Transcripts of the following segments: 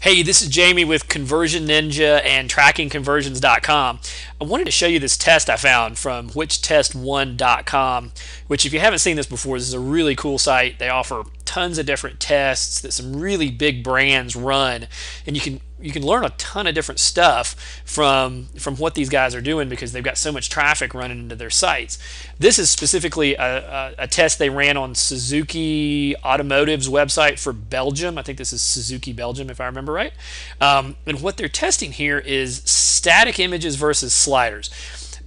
Hey, this is Jamie with Conversion Ninja and TrackingConversions.com. I wanted to show you this test I found from WhicTest1.com, which if you haven't seen this before, this is a really cool site. They offer tons of different tests that some really big brands run, and you can learn a ton of different stuff from what these guys are doing because they've got so much traffic running into their sites. This is specifically a test they ran on Suzuki Automotive's website for Belgium. I think this is Suzuki Belgium if I remember right. And what they're testing here is static images versus sliders.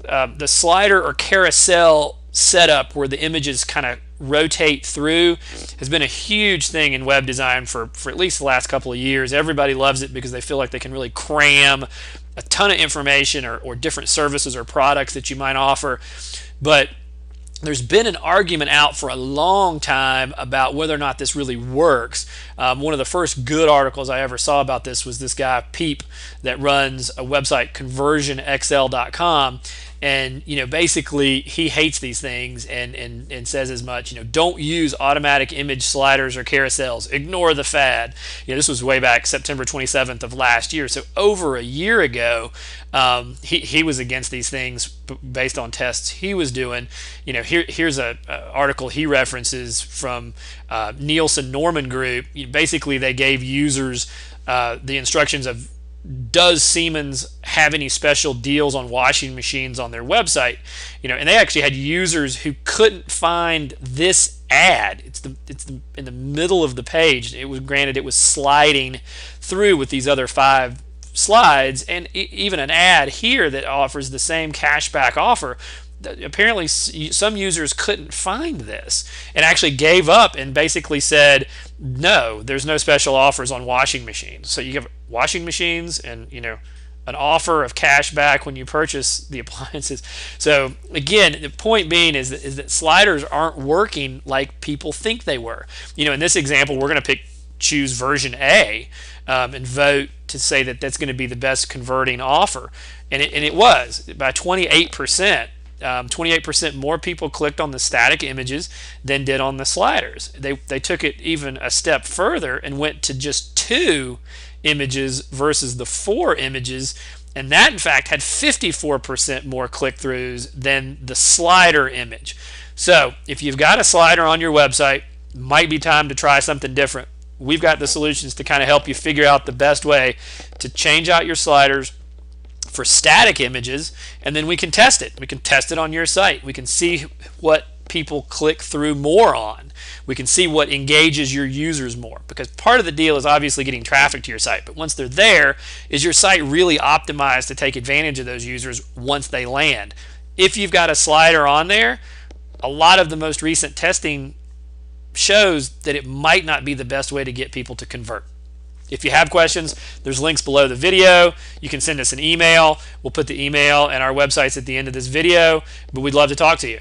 The slider or carousel setup where the images kind of rotate through has been a huge thing in web design for at least the last couple of years. Everybody loves it because they feel like they can really cram a ton of information or different services or products that you might offer. But there's been an argument out for a long time about whether or not this really works. One of the first good articles I ever saw about this was this guy Peep that runs a website conversionxl.com, and basically he hates these things and says as much. Don't use automatic image sliders or carousels, ignore the fad. This was way back September 27th of last year, so over a year ago. He was against these things based on tests he was doing. Here's a article he references from Nielsen Norman Group. Basically they gave users the instructions of, does Siemens have any special deals on washing machines on their website? And they actually had users who couldn't find this ad. It's in the middle of the page. It was sliding through with these other 5 slides, and even an ad here that offers the same cashback offer. Apparently some users couldn't find this and actually gave up and basically said, no, there's no special offers on washing machines. So you have washing machines and an offer of cash back when you purchase the appliances. So again, the point being is that sliders aren't working like people think they were. In this example, we're going to choose version A and vote to say that that's going to be the best converting offer, and it was by 28%. 28% more people clicked on the static images than did on the sliders. They took it even a step further and went to just 2 images versus the 4 images, and that in fact had 54% more click-throughs than the slider image. So if you've got a slider on your website, it might be time to try something different. We've got the solutions to kind of help you figure out the best way to change out your sliders for static images, and then we can test it. We can test it on your site. We can see what people click through more on. We can see what engages your users more, because part of the deal is obviously getting traffic to your site, but once they're there, is your site really optimized to take advantage of those users once they land? If you've got a slider on there, a lot of the most recent testing shows that it might not be the best way to get people to convert. If you have questions, there's links below the video. You can send us an email. We'll put the email and our websites at the end of this video, but we'd love to talk to you.